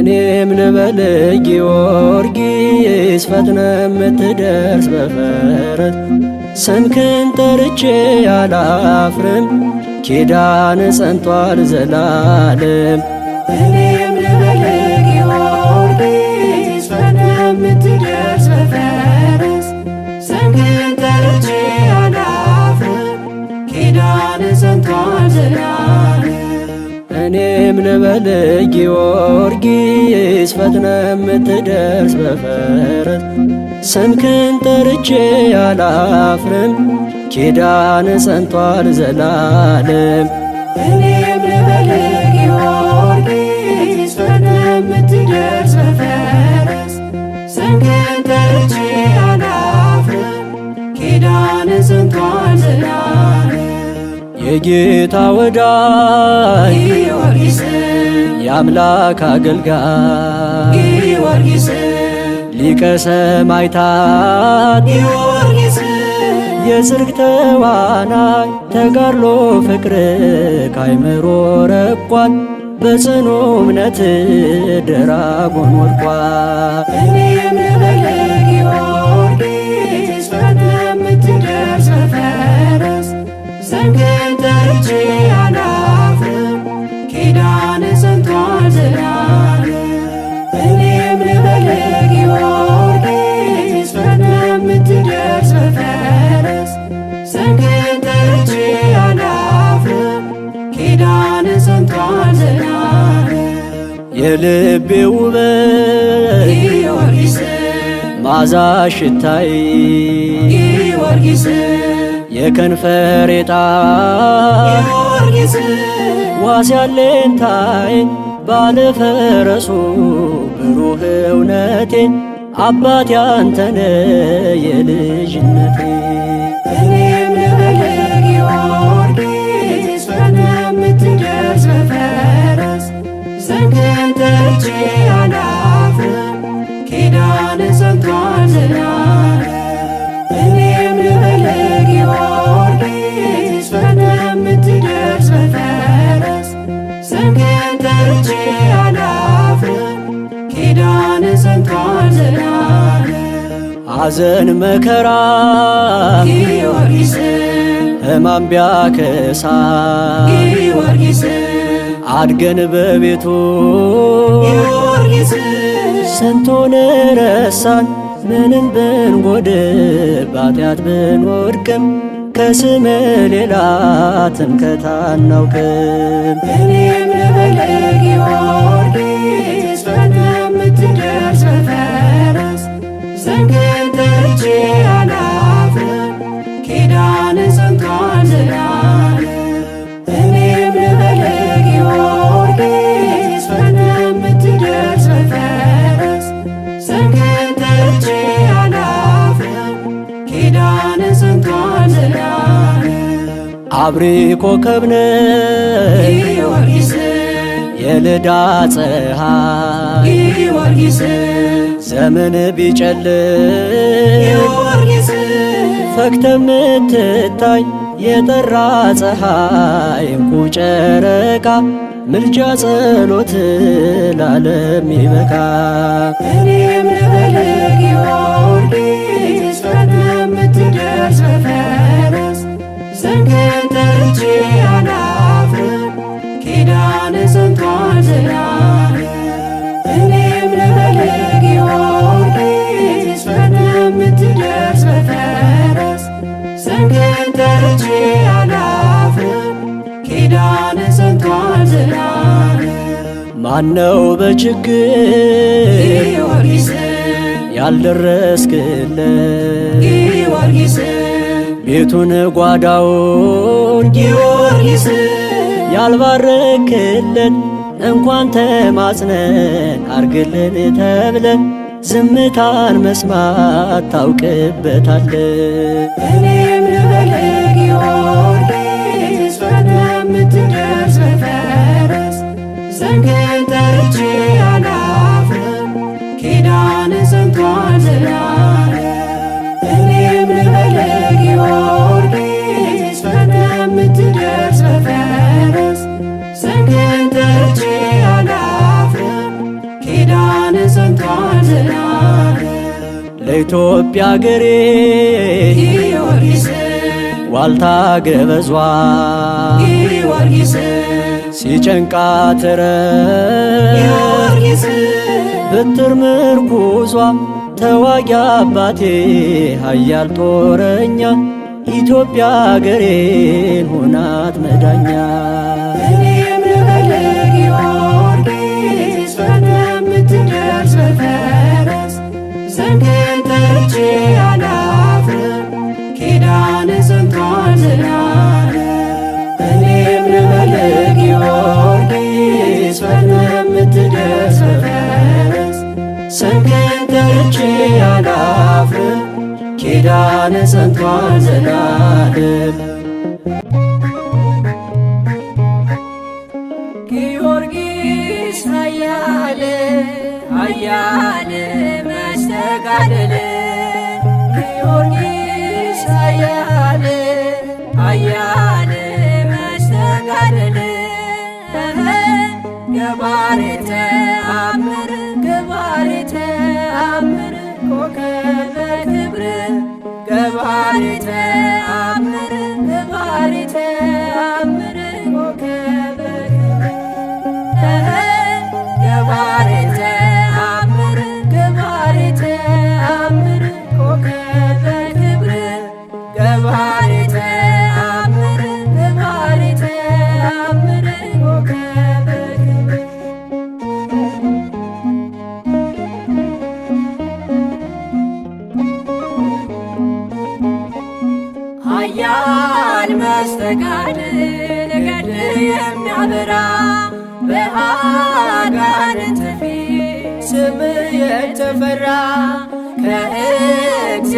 እኔም ልበል ጊዮርጊስ ፈጥነ የምትደርስ በፈረስ ስምህን ጠርቼ አላፍርም ኪዳን ጸንቷል ዘላለም። እኔም ልበል ጊዮርጊስ ፈጥነ የምትደርስ በፈረስ ስምህን ጠርቼ አላፍርም ኪዳን ጸንቷል ዘላለም። እኔም ልበል ጊዮርጊስ ፈጥነ የምትደርስ በፈረስ ስምህን ጠርቼ አላፍርም ኪዳን ጸንቷል ዘላለም። እኔም ልበል ጊዮርጊስ ፈጥነ የምትደርስ በፈረስ ስምህን ጠርቼ አላፍርም ኪዳን ጸንቷል ዘላለም። የጌታ ወዳጅ ጊዮርጊስ የአምላክ አገልጋይ ጊዮርጊስ ሊቀ ሰማዕታት ጊዮርጊስ የጽድቅ ተዋናይ ተጋድሎ ፍቅር ካይምሮ ረቋል በጽኑ እምነት ድራጎን ወድቋል። እኔም ልበል ጊዮርጊስ ፈጥነ የምትደርስ በፈረስ ስምህን ጠርቼ አላፍርም ኪዳን ጸንቷል ዘላለም። እኔም ልበል ጊዮርጊስ ፈጥነ የምትደርስ በፈረስ ስምህን ጠርቼ አላፍርም ኪዳን ጸንቷል ዘላለም። የልቤ ውበት ጊዮርጊስ ማዛ ሽታይ ጊዮርጊስ የከንፈሬ ጣዕም ጊዮርጊስ ዋስ ያለኝታዬ ባለፈረሱ ብሩህ እውነቴ አባት ያንተነ የልጅነቴ። እኔም ልበል ጊዮርጊስ ፈጥነ የምትደርስ በፈረስ ስምህን ጠርቼ አላፍርም ኪዳን ጸንቷል ዘላለም። እኔም ልበል ጊዮርጊስ ፈጥነ የምትደርስ በፈረስ ስምህን ጠርቼ አላፍርም ኪዳን ጸንቷል ዘላለም። ሐዘን መከራ ጊዮርጊስ ሕማም ቢያከሳ ጊዮርጊስ አድገን በቤቱ ጊዮርጊስ ስንቱን ረሳን ምንም ብንጎድል ባጢአት ብንወድቅም ከስምህ ሌላ ትምክህት አናውቅም። እኔም ልበል ጊዮርጊስ ፈጥነ የምትደርስ በፈረስ ስምህን ጠርቼ አላፍርም ኪዳን ጸንቷል ዘላለም። እኔም ልበል ጊዮርጊስ ፈጥነ የምትደርስ በፈረስ ስምህን ጠርቼ አላፍርም ኪዳን ጸንቷል ዘላለም። አብሪ ኮከብ ነህ ጊዮርጊስ የልዳ ፀሐይ ጊዮርጊስ ዘመን ቢጨልም ጊዮርጊስ ፈክተ የምትታይ የጠራ ፀሐይ እንቁ ጨረቃ ምልጃ ጸሎት ለዓለም ይበቃ። እኔም ልበል ጊዮርጊስ ፈጥነ የምትደርስ በፈረስ ስምህን ጠርቼ አላፍርም ኪዳን ጸንቷል ዘላለም። እኔም ልበል ጊዮርጊስ ፈጥነ የምትደርስ በፈረስ ስምህን ጠርቼ አላፍርም ኪዳን ጸንቷል ዘላለም። ማነው በችግር ጊዮርጊስ ያልደረስክለት ጊዮርጊስ ቤቱን ጓዳውን ጊዮርጊስ ያልባረክልን እንኳን ተማጽነን አርግልን ተብለን ዝምታን መስማት ታውቅበታለ። እኔም ልበል ጊዮርጊስ ፈጥነ የምትደርስ በፈረስ ስምህን ጠርቼ አላፍርም ኪዳን ጸንቷል ዘላለም። እኔም ልበል ጊዮርጊስ ፈጥነ የምትደርስ በፈረስ ስምህን ጠርቼ አላፍርም ከኢትዮጵያ አገሬ ጊዮርጊስ ዋልታ ገበዟ ጊዮርጊስ ሲጨንቃት ጊዮርጊስ ብትር ምርኩዟ ተዋጊ አባቴ ኃያል ጦረኛ ኢትዮጵያ አገሬን ሆናት መዳኛ። እኔም ልበል ጊዮርጊስ ፈጥነህ የምትደርስ በፈረስ ዘንግን ጠርቼ አላፍርም ኪዳንህ ጸንቷል ዘላለም። እኔም ልበል ጊዮርጊስ ፈጥነህ የምትደርስ በፈረስ ዘንግን ጠርቼ አላፍርም ኪዳንህ ጸንቷል ዘላለም። ጊዮርጊስ ኃያል ኃያል መስተጋድል ጊዮርጊስ ኃያል ኃያል መስተጋድል ገባሬ ተአምር ገባሬ ተአምር ኮከበ ክብር ገባሬ ተአምር ገባሬ ተአምር ኮከበ ገባሬ ተአምር ገባሬ ተአምር ኮከበ ክብር ገባሬ ተአምር ገባሬ ተአምር ኮከበ ክብር ኃያል መስተጋድል ገድል የሚያበራ በአጋንንት ፊት ስምህ የተፈራ ከእግዚአብሔር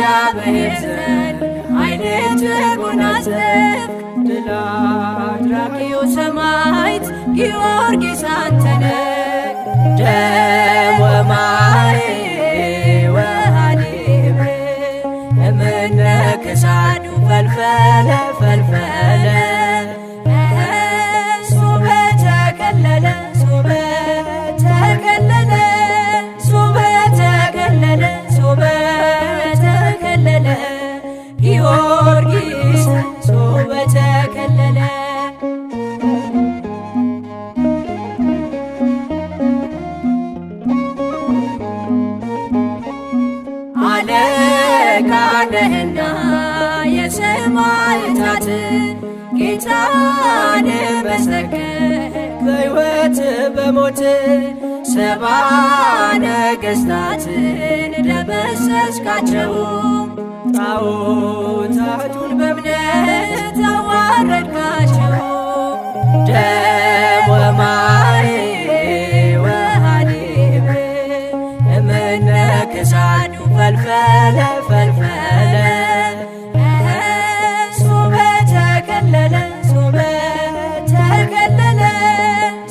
ዘንድ ኃይልን ተጎናጸፍክ ድል አድራጊው ሰማዕት ጊዮርጊስ አንተ ነህ። ደም ወማይ ወሐሊብ እምነ ክሳዱ ፈልፈለ ፈልፈለ ሶበ ተከለለ ሶበ ተከለለ ሶበ ተከለለ ሶበ ተከለለ ጊዮርጊስ ሶበ ተከለለ አለቃ ነህና የሰማዕታት ጌታን መሰከርክ በሕይወት በሞት ሰባ ነገሥታትን ደመሰስካቸው ጣዖታቱን በእምነት አዋረድካቸው። ደም ወማይ ወሐሊብ እምነ ክሳዱ ፈልፈለ ፈልፈለ ሶበ ተከለለ ሶበ ተከለለ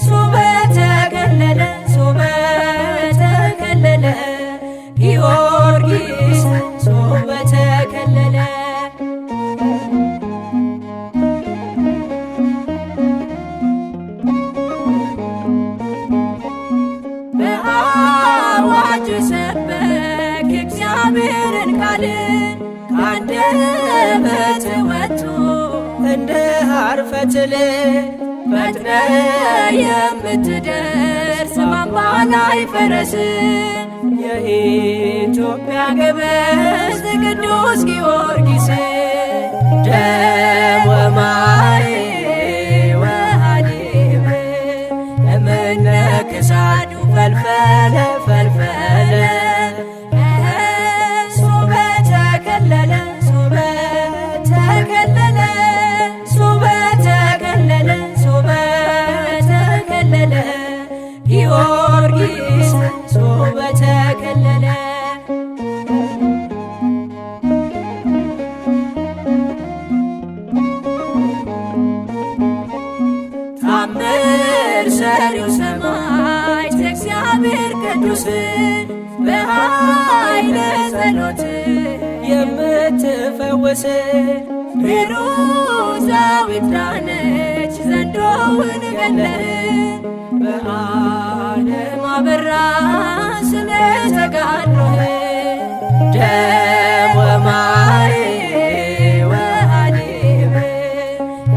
ሶበ ተከለለ ሶበ ተከለለ ጊዮርጊስ ሶበ ተከለለ በአዋጅ ሰበክ እግዚአብሔርን ቃል ከአንደበት ወጥቶ እንደ ሐር ፈትል ፈጥነህ የምትደርስ በአምባ ላይ ፈረስ የኢትዮጵያ ገበዝ ቅዱስ ጊዮርጊስ ደም ወማይ ወሐሊብ እምነ ክሳዱ ፈልፈለ ፈልፈለ ሶበ ተከለለ ሶበ ተከለለ ሶበ ተከለለ ሶበ ተከለለ ጊዮርጊስ ሶበ ተከለለ ታምር ሰሪው ሰማዕት እግዚአብሔር ቅዱስ በኃይለ ጸሎት የምትፈውስ ቤሮዛዊት ዳነች ዘንዶውን ገለህ በዓለም አበራ ስለ ተጋድሎህ ደም ወማይ ወሃሊብ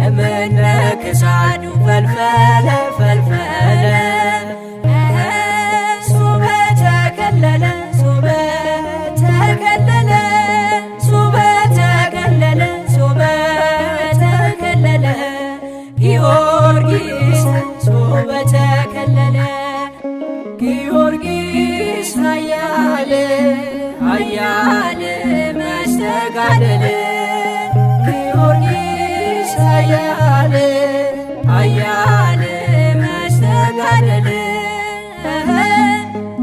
እምነ ክሳዱ ፈልፈለ ፈልፈለ ሱበ ተከለለ ሱበ ተከለለ ሱበ ተከለለ ሱበ ተከለለ ጊዮርጊስ ሱበ ተከለለ ጊዮርጊስ ኃያል ኃያል መስተጋደል ጊዮርጊስ ኃያል ኃያል መስተጋደል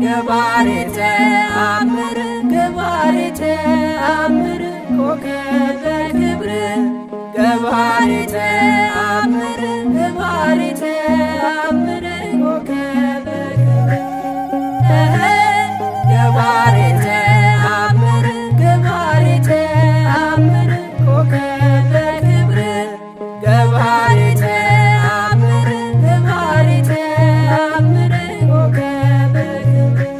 ገባሬ ተአምር ገባሬ ተአምር ኮከበ ክብር ገባሬ ተአምር ገባሬ ተአምር ኮከበ ክብር ገባሬ ተአምር ገባሬ ተአምር ኮከበ ክብር ገባሬ ተአምር ገባሬ ተአምር ኮከበ ክብር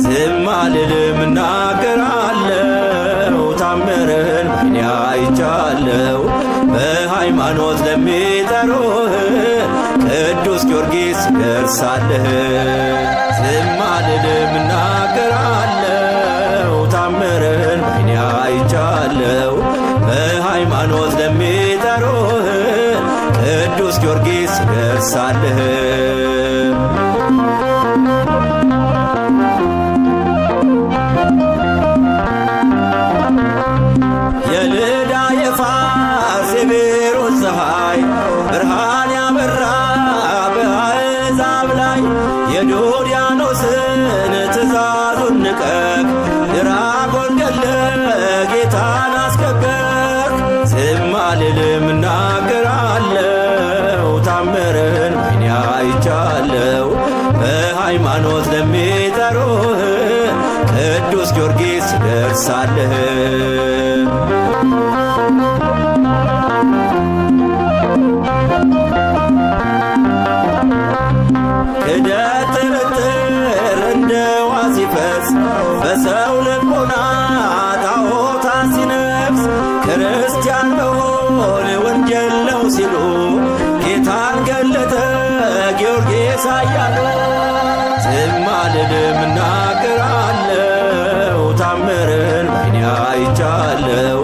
ዝም አልልም እናገራለሁ ታምርን በዓይኔ አይቻለሁ በሃይማኖት ለሚጠሩህ ቅዱስ ጊዮርጊስ ደርሳለህ። ዝም አልልም እናገራለሁ ታምርን በዓይኔ አይቻለሁ በሃይማኖት ለሚጠሩህ ቅዱስ ጊዮርጊስ ደርሳለህ። የልዳ የፋርስ የቤሮት ፀሐይ ብርሃን ያበራ በአሕዛብ ላይ የዶርያኖስን ትእዛዙን ንቀቅ ድራጎን ገለ ጌታን አስከበር። ዝም አልልም እናገራለሁ ታምርን በዓይኔ አይቻለሁ በሃይማኖት ለሚጠሩህ ቅዱስ ጊዮርጊስ ደርሳለህ። ክደት ጥርጥር እንደ ውሃ ሲፈስ በሰው ልቦና ጣዖታት ሲነግስ ክርስቲያን መሆን ወንጀል ነው ሲሉ ጌታን ገለጠ ጊዮርጊስ ኃያሉ። ዝም አልልም እናገራለሁ ታምርን በዓይኔ አይቻለሁ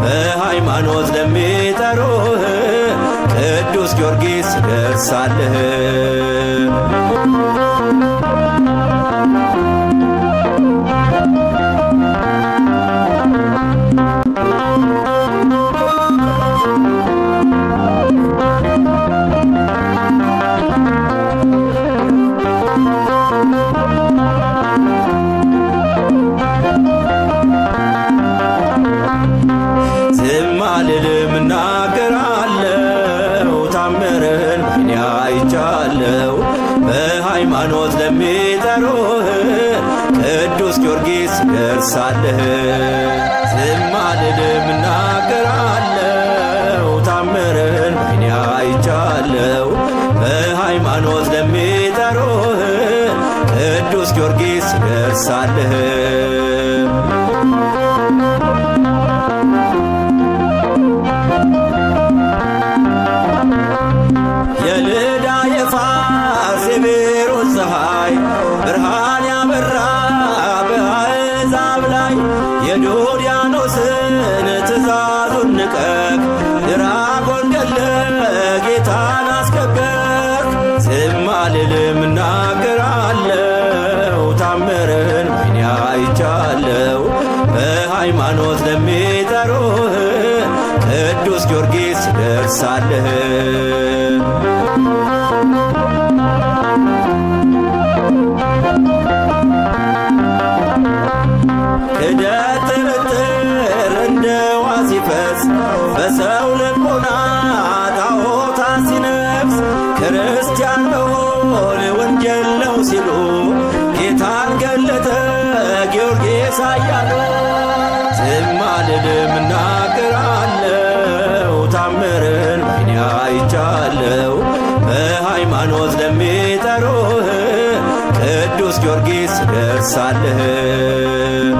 በሃይማኖት ለሚጠሩህ ቅዱስ ጊዮርጊስ ደርሳለህ። ዝም አልልም እናገራለሁ ታምርን በዓይኔ አይቻለሁ በሃይማኖት ለሚጠሩህ ቅዱስ ጊዮርጊስ ደርሳለህ። ዝም አልልም እናገራለሁ ታምርን በዓይኔ አይቻለሁ በሃይማኖት ለሚጠሩህ ቅዱስ ጊዮርጊስ ደርሳለህ። የልዳ የፋርስ የቤሮት ፀሐይ ብርሃን ያበራ በአሕዛብ ላይ የዶርያኖስን ትእዛዙን ንቀቅ ድራጎን ገለ ጌታን አስከበር። ዝም አልልም እናገራለሁ ታምርን በዓይኔ አይቻለሁ በሃይማኖት ለሚጠሩህ ቅዱስ ጊዮርጊስ ደርሳለህ። ክደት ጥርጥር እንደ ውሃ ሲፈስ በሰው ልቦና ጣዖታት ሲነግስ ክርስቲያን መሆን ወንጀል ነው ሲሉ ጌታን ገለጠ ጊዮርጊስ ኃያሉ። ዝም አልልም እናገራለሁ ታምርን በዓይኔ አይቻለሁ በሃይማኖት ለሚጠሩህ ቅዱስ ጊዮርጊስ ደርሳለህ። ይነሳልህ።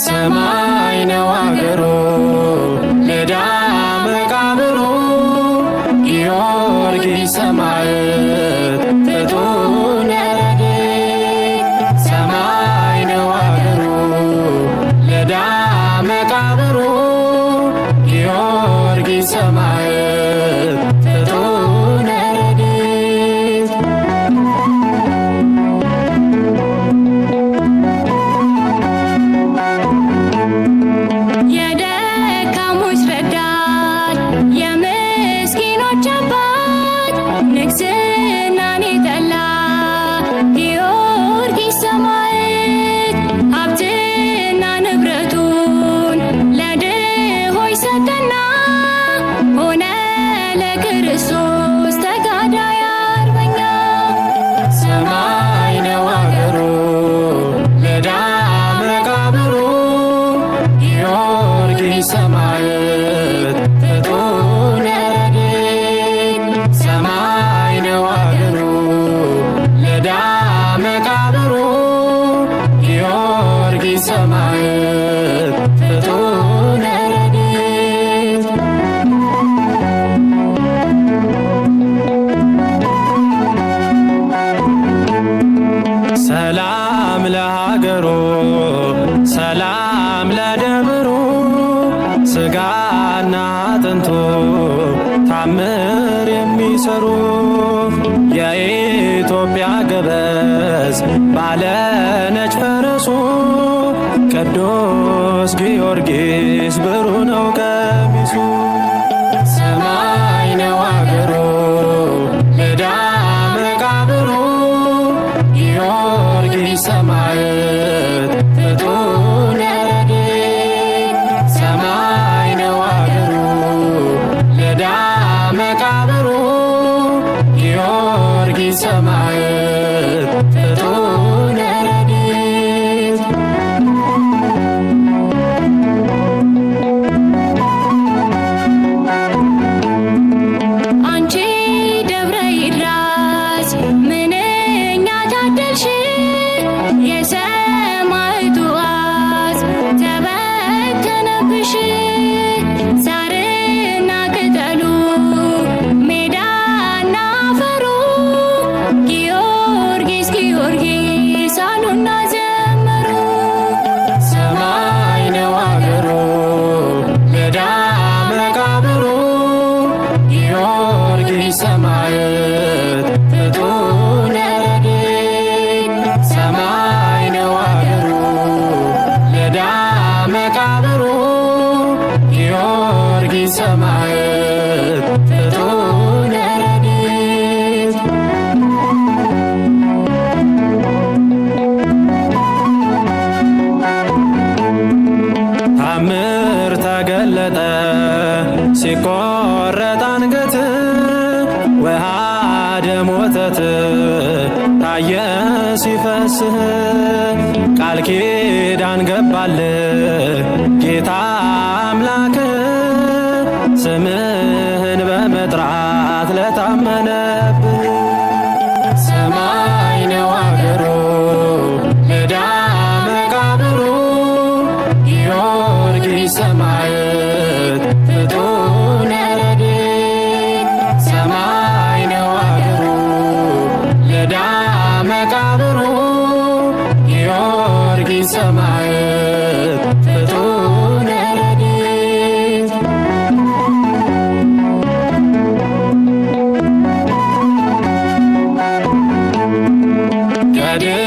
ሰማይ ነው አገሩ ልዳ መቃብሩ ጊዮርጊስ ሰማዕት ፍጡነ ረድኤት። ሰማይ ነው አገሩ ልዳ መቃብሩ ጊዮርጊስ ሰማዕት ፍጡነ ረድኤት። የደካሞች ረዳት የምስኪኖች አባት ንግሥናን የጠላ ጊዮርጊስ ሰማዕት ሀብትና ንብረቱን ለድሆች ሰጠና ሆነ ለክርስቶስ ተጋዳይ አርበኛ። ሰማይ ነው አገሩ ልዳ መቃብሩ ጊዮርጊስ ሰማዕት ፍጡነ ረድኤት። ሰማይ ነው አገሩ ልዳ መቃብሩ ጊዮርጊስ ሰማዕት ፍጡነ ረድኤት። ሰላም ለሀገሩ ሰላም ለደብሩ ሥጋና አጥንቱ ታምር የሚሰሩ የኢትዮጵያ ገበዝ ባለ ነጭ ፈረሱ ቅዱስ ጊዮርጊስ ብሩ ነው ቀሚሱ። ሰማይ ነው አገሩ ልዳ መቃብሩ ጊዮርጊስ ሰማዕት ፍጡነ ረድኤት። ሰማይ ነው አገሩ ልዳ መቃብሩ ጊዮርጊስ ሰማዕት ፍጡነ ረድኤት። አንቺ ደብረ ይድራስ ምንኛ ታደልሽ የሰማዕቱ ዋስ ተበተነብሽ ሳርና ቅጠሉ ሜዳና አፈሩ ጊዮርጊስ ጊዮርጊስ አሉና ዘመሩ። ሰማይ ነው አገሩ ልዳ መቃብሩ ጊዮርጊስ ሰማዕት ፍጡነ ረድኤት። ሰማይ ነው አገሩ ልዳ መቃብሩ ጊዮርጊስ ሰማዕት ፍጡነ ረድኤት። ታምር ተገለጠ ሲቆረጥ አንገት ወሃደ ሞተት ታየ ሲፈስህ ቃል ኪዳን ገባል ጌታ አምላክ ስምህን በመጥራት ለታመነብህ። ሰማይ ነው አገሩ ልዳ መቃብሩ ጊዮርጊስ ሰማዕት ፍጡነ ረድኤት። ሰማይ ነው አገሩ ልዳ መቃብሩ ጊዮርጊስ ሰማዕት ፍጡነ ረድኤት። ገድል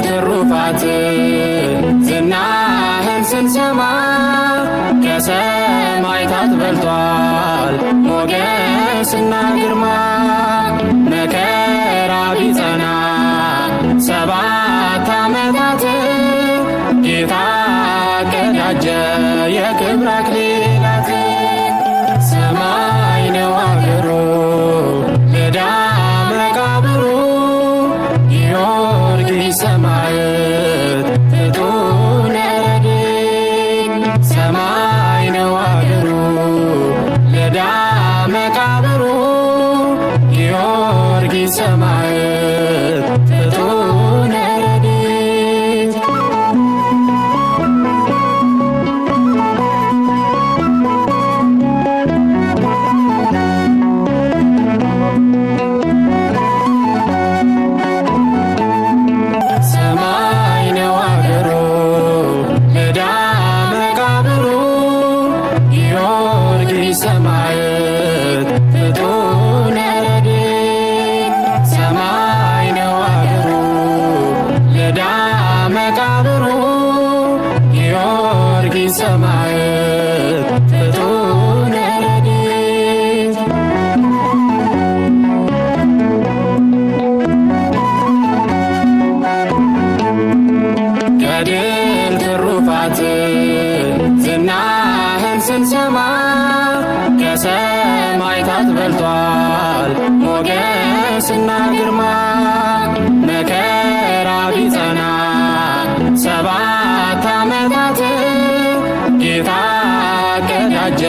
ትሩፋት ዝናህን ስንሰማ ከሰማዕታት በልጧል ሞገስና ግርማ። መከራ ቢጸና 7 ዓመታት ተቀዳጀ የክብር አክሊላት ሰማይ ነው አገሩ ልዳ መቃብሩ ጊዮርጊስ ሰማዕት ፍጡነ ረድኤት ሰማይ ነው አገሩ ልዳ መቃብሩ ጊዮርጊስ ሰማዕት ፍጡነ ረድኤት ሰማይ ነው አገሩ ልዳ መቃብሩ ጊዮርጊስ ሰማዕት ፍጡነ ረድኤት ሰማይ ነው አገሩ ልዳ መቃብሩ ጊዮርጊስ ሰማዕት ፍጡነ ረድኤት ገድል ትሩፋት ዝናህን ስንሰማ ከሰማዕታት በልጧል ሞገስና ግርማ መከራ ቢጸና 7 ዓመታት ጌታ ቀዳጀ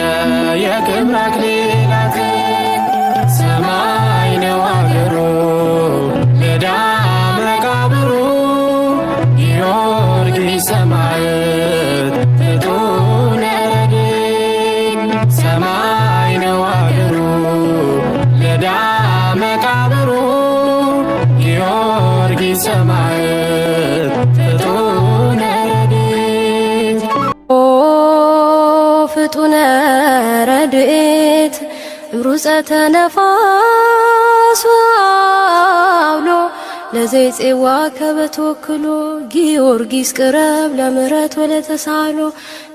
የክብር አክሊላት ሰማይ ነው አገሩ ልዳ መቃብሩ ጊዮርጊስ ሰማዕት ፍጡነ ረድኤት ሰማይ ነው አገሩ ልዳ መቃብሩ ጊዮርጊስ ሰማዕት ፍጡነ ረድኤት ኦ ፍጡነ ረድኤት ሩፀተ ነፋስ አውሎ ለዘይፄዋ ከበተወክሎ ጊዮርጊስ ቅረብ ለምሕረት ወለተሳሎ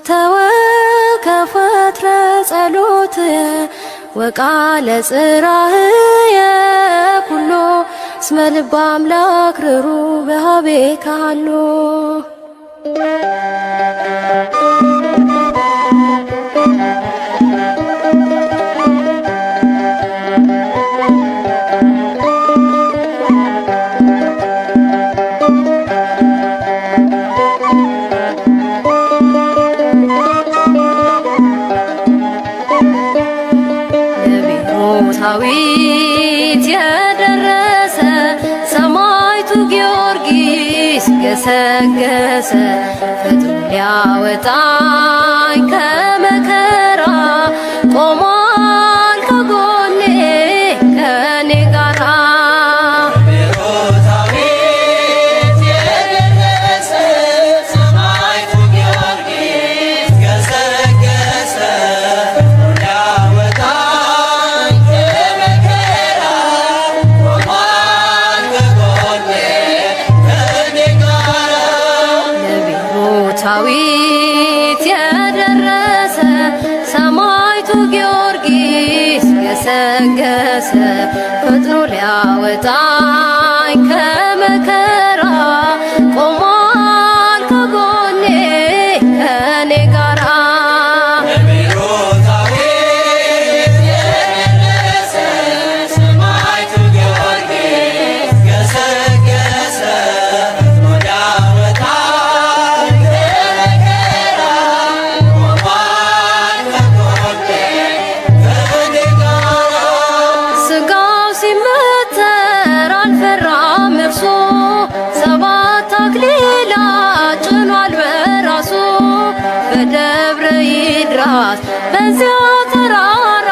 ተወከፈትረ ጸሎትየ ወቃለ ጽራህየ ኩሎ እስመ ልበ አምላክ ርሩ በኀቤ ካሎ ዳዊት የደረሰ ሰማዕቱ ጊዮርጊስ ገሰገሰ ፈጥኖ ሊያወጣኝ ከመከራ ቆሟል ከጎኔ ከኔ ጋራ ዳዊት የደረሰ ሰማዕቱ ጊዮርጊስ ገሰገሰ ፈጥኖ ሊያወጣኝ ከመከራ ቆሟል ከጎኔ ከኔ ጋራ በደብረ ይድራስ በዚያ ተራራ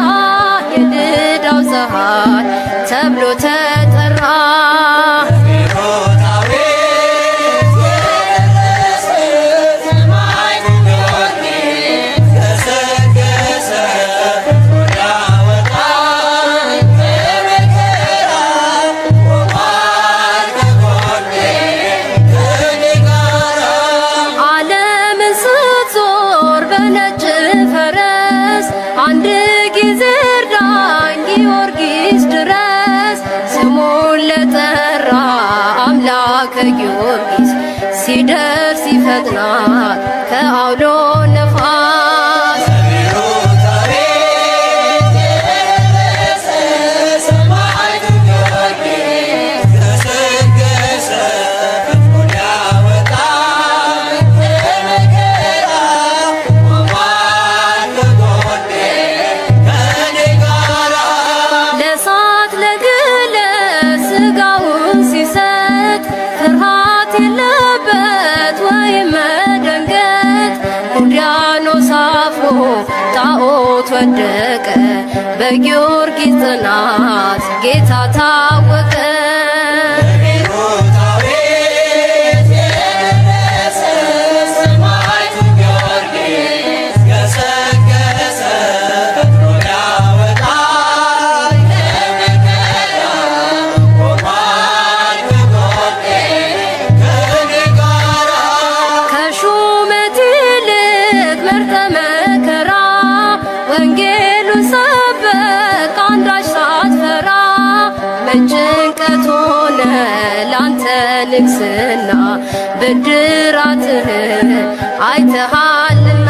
የልዳው ፀሐይ ተብሎ ተጠራ። ጊዮርጊስ ሲደርስ ይፈጥናል ከአውሎ ወደቀ በጊዮርጊስ ጽናት ጌታ ታወቀ። ጭንቀት ሆነ ላንተ ንግስና ብድራትህን አይተሃልና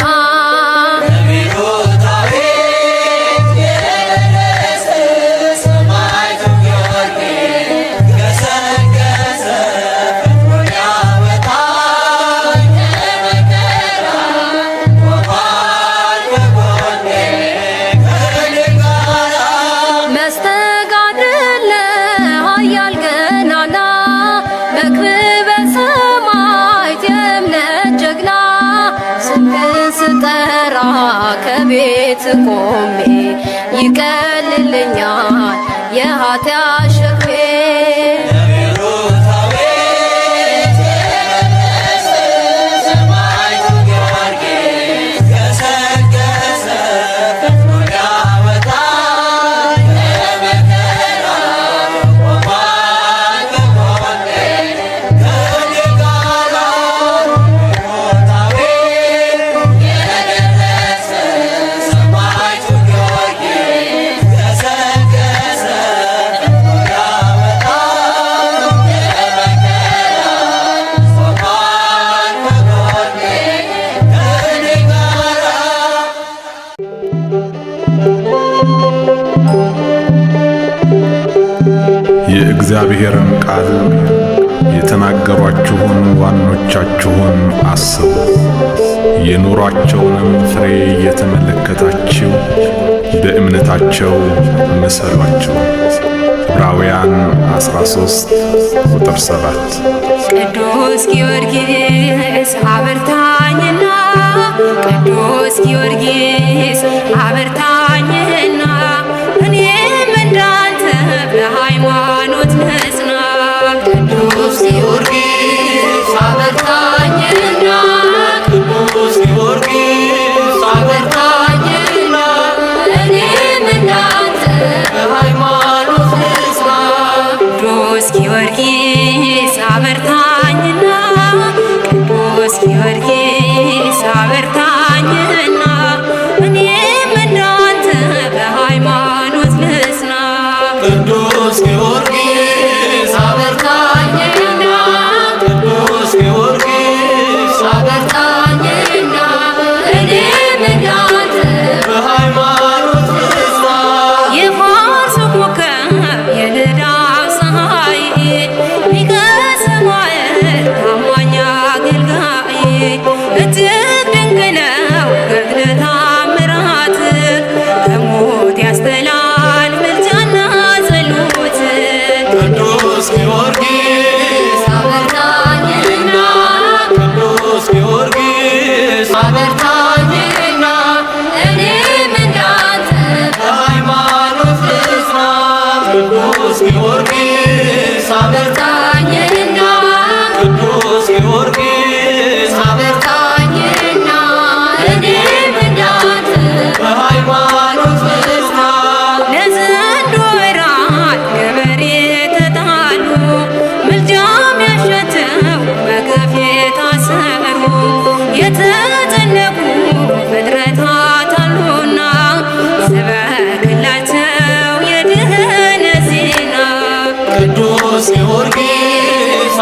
ከቤት ቆሜ ይቀልልኛል የኃጢአት ሸክሜ። የእግዚአብሔርን ቃል የተናገሯችሁን ዋኖቻችሁን አስቡ፣ የኑሯቸውንም ፍሬ እየተመለከታችሁ በእምነታቸው ምሰሏቸው። ዕብራውያን 13 ቁጥር 7። ቅዱስ ጊዮርጊስ አበርታኝና ቅዱስ ጊዮርጊስ አበርታኝና እኔም እንዳንተ በሃይማኖት ነጽና። ቅዱስ ጊዮርጊስ አበርታኝና ቅዱስ ጊዮርጊስ አበርታኝና እኔም እንዳንተ በሃይማኖት ነጽና። ቅዱስ ጊዮርጊስ አበርታኝና ቅዱስ ጊዮርጊስ አበርታኝና እኔም እንዳንተ በሃይማኖት ልጽና። ቅዱስ ጊዮርጊስ አበርታኝና ቅዱስ ጊዮርጊስ አበርታኝና እኔም እንዳንተ በሃይማኖት ልጽና። የፋርስ ኮከብ የልዳው ፀሐይ ሊቀ ሰማዕት ታማኝ አገልጋይ እጅግ ድንቅ ነው ገድለ ተአምራት ከሞት ያስጥላል ምልጃና ጸሎት። ቅዱስ ጊዮርጊስ አበርታኝና ቅዱስ ጊዮርጊስ አበርታኝና እኔም እንዳንተ በሃይማኖት ልጽና። ቅዱስ ጊዮርጊስ አበርታኝና ቅዱስ ጊዮርጊስ አበርታኝና እኔም እንዳንተ በሃይማኖት ልጽና። ለዘንዶ እራት ገበሬ ተጣሉ ምልጃም ያሸተው በገፍ የታሰሩ የተጨነቁ ፍጥረታት አሉና ስበክላቸው የድኅነት ዜና። ቅዱስ ጊዮርጊስ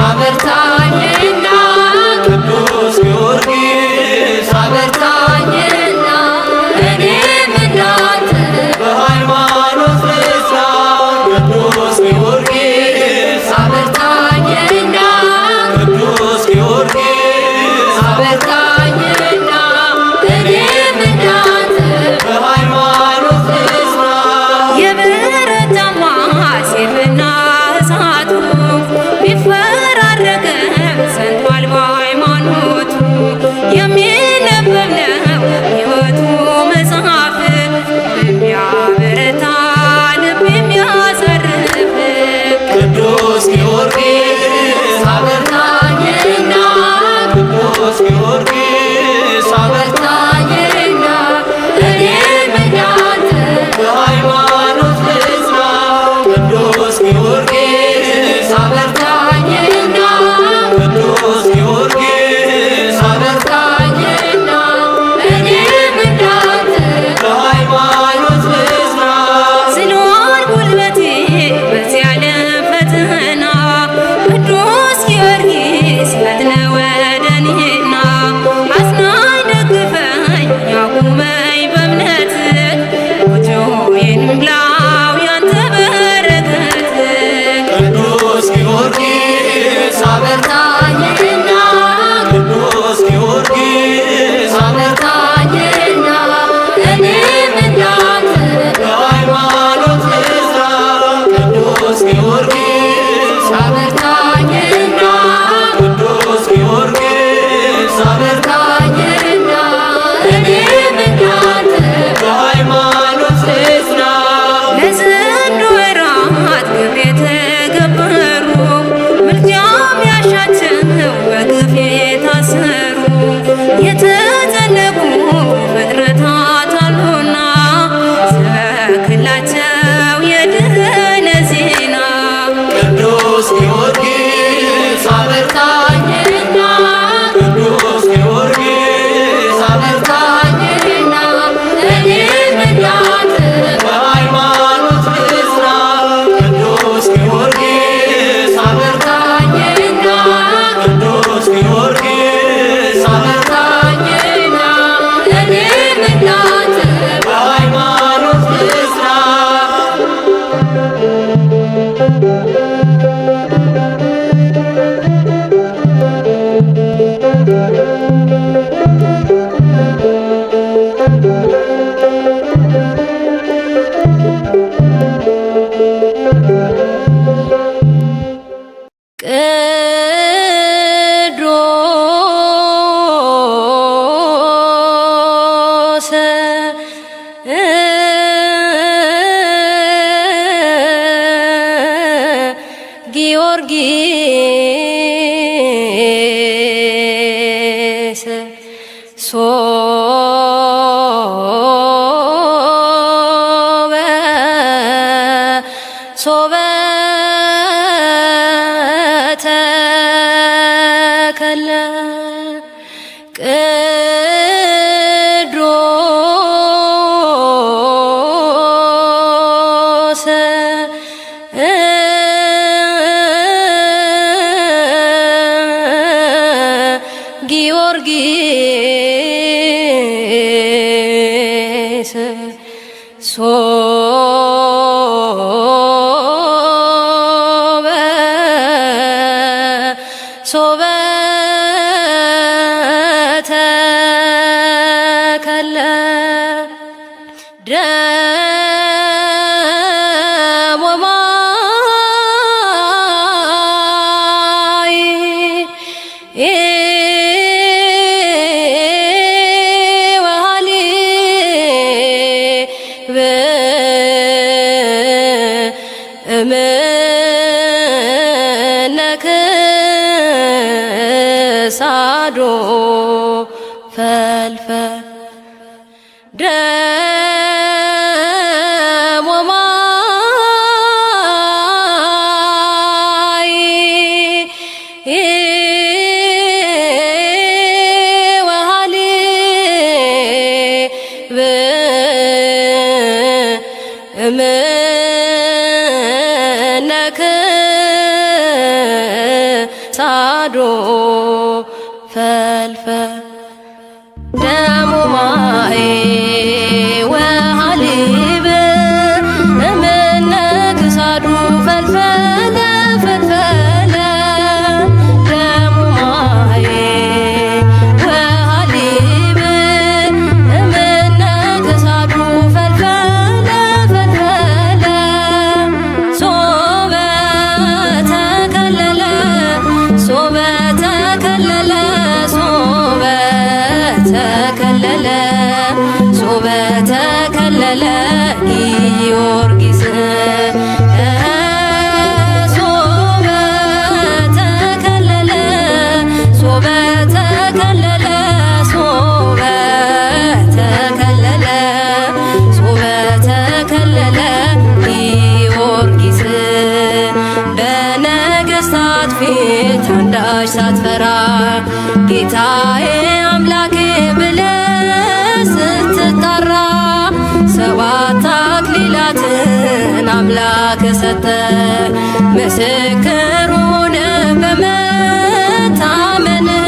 ጊዮርጊስ ሶበ ተከለ ቅዱስ ጊዮርጊስ ሶበ ተከለ ደም ወማይ ወሃሊብ እምነክሳዶ ፈልፈል ደም ወማይ ወሃሊብ እምነክሳዶ ፈልፈል ደሙ ማይ ወሃሊብ እምነክሳዱ ፈልፈለ ፈልፈለ ደሙ ማይ ወሃሊብ እምነክሳዱ ፈልፈለ ፈልፈለ ሶበ ተከለለ ሶበ ተከለለ ሶበ ተከለለ ሶበ ተከለለ ጊዮርጊስ ሶበ ተከለለ ሶበ ተከለለ ሶበ ተከለለ ሶበ ተከለለ ጊዮርጊስ በነገሥታት ፊት አንዳች ሳትፈራ ጌታዬ አምላኬ ብለህ ስትጠራ ሰባት አክሊላትን አምላክ ሰጠ ምስክር ሆነ በመታመንህ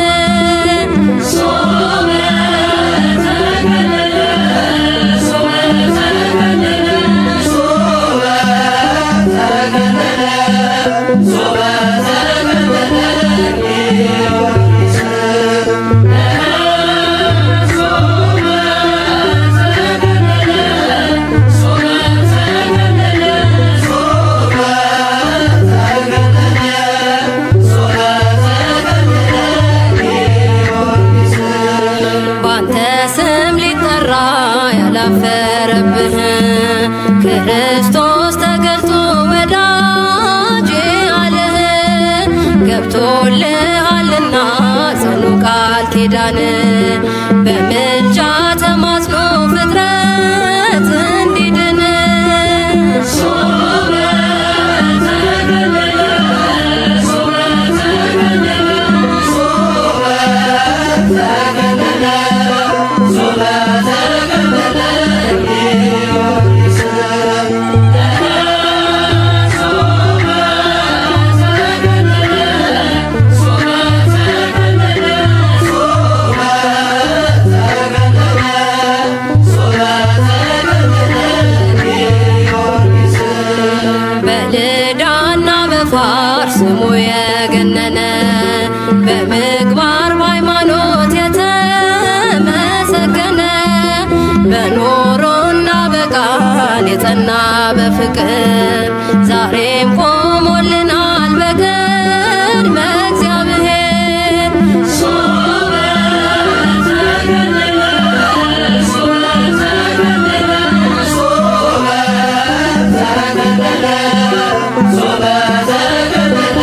ባንተ ስም ሊጠራ ያላፈረብህ ክርስቶስ ተገልጦ ወዳጄ አለህ ገብቶልሃልና ጽኑ ቃል ኪዳን በምልጃ ተማጽኖ ፍጥረት እንዲድን በልዳና በፋርስ ስሙ የገነነ በምግባር በሃይማኖት የተመሰገነ በኖሮና በቃል የጸና በፍቅር ዛሬም ቆሞልናል በቅድመ እግዚአብሔር ሶበ ተከለለ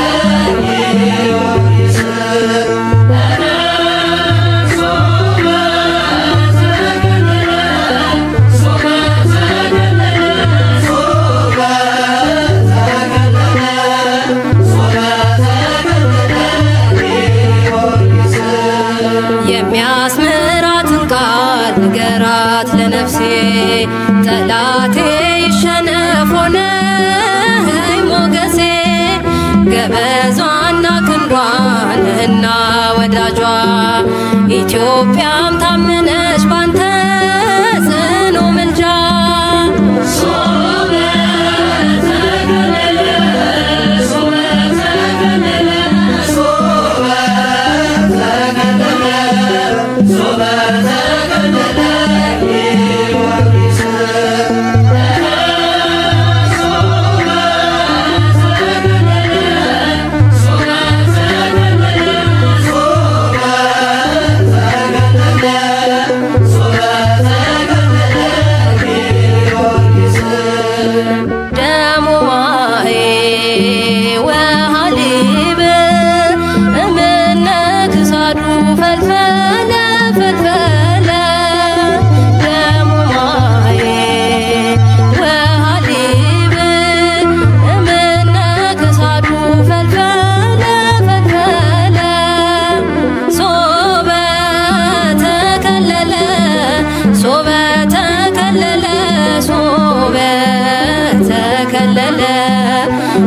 ወዳጇ ኢትዮጵያም ታመነች ባንተ ጽኑ ምልጃ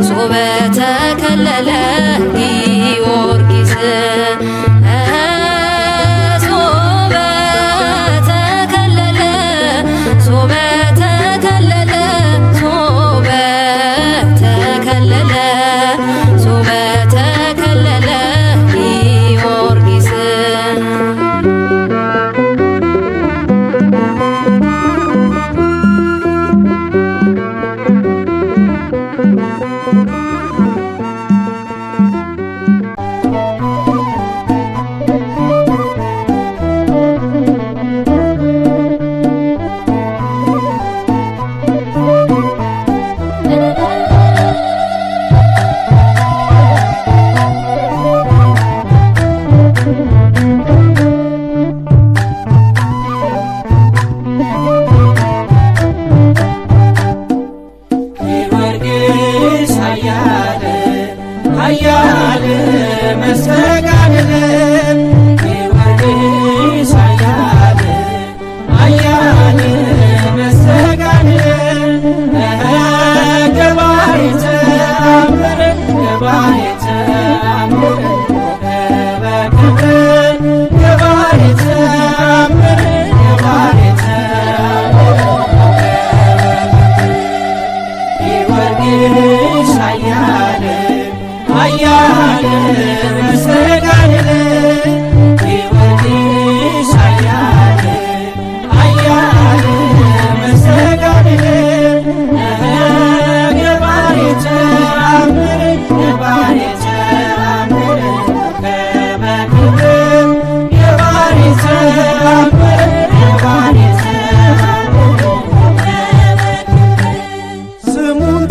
ሶበ ተከለለ ጊዮርጊስ ሶበ ተከለለ ሶበ ተከለለ ሶበ ተከለለ ሶበ ተከለለ ጊዮርጊስ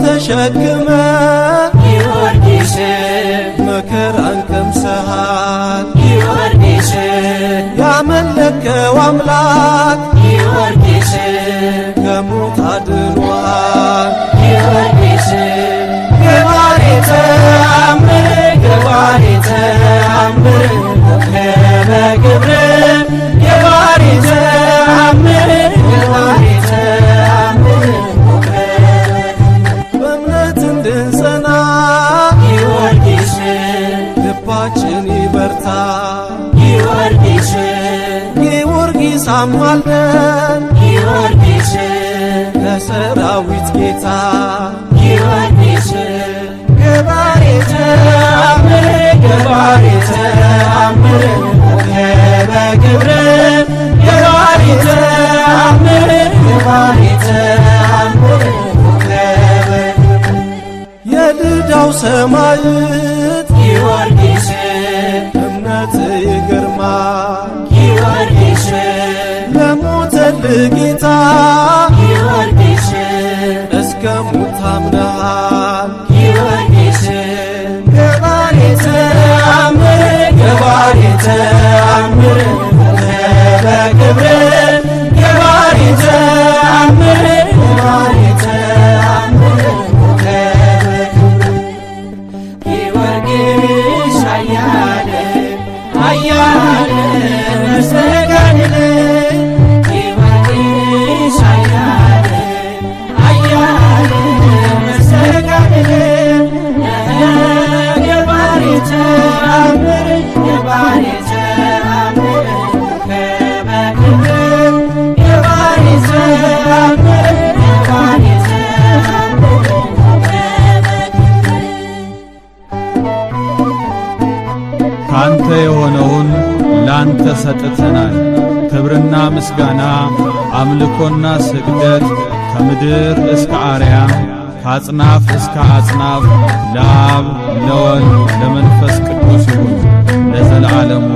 ተሸክመ ጊዮርጊስ መከራን ቀምሰሃል ጊዮርጊስ ያመለከው አምላክ ጊዮርጊስ ከሞት አድኗል ጊዮርጊስ ገባሬ ተአምር ገባሬ ተአምር ኮከበ ገብረ ገባሬ ተአምር ገባሬ ተአምር እንድንጸና ጊዮርጊስ ልባችን ይበርታ ጊዮርጊስ ጊዮርጊስ አማልደን ጊዮርጊስ ለሰራዊት ጌታ ጊዮርጊስ ገባሬ ተአምር ገባሬ ተአምር ኮከበ ገብረ ገባሬ ተአምር ገባሬ ተአምር የልዳው ሰማዕት ጊዮርጊስ እምነት ይገርማል ጊዮርጊስ ለሞተልህ ጌታ ጊዮርጊስ እስከ ሞት ታምነሃል ጊዮርጊስ ገባሬ ተአምር ገባሬ ተአምር ኮከበ ገብረ ገባሬ ተአምር ገባሬ ተአምር አያለ መስተጋድል ጊዮርጊስ አያለ አምልኮና ስግደት ከምድር እስከ አርያም ከአጽናፍ እስከ አጽናፍ ለአብ ለወልድ ለመንፈስ ቅዱስ ይሁን ለዘለዓለሙ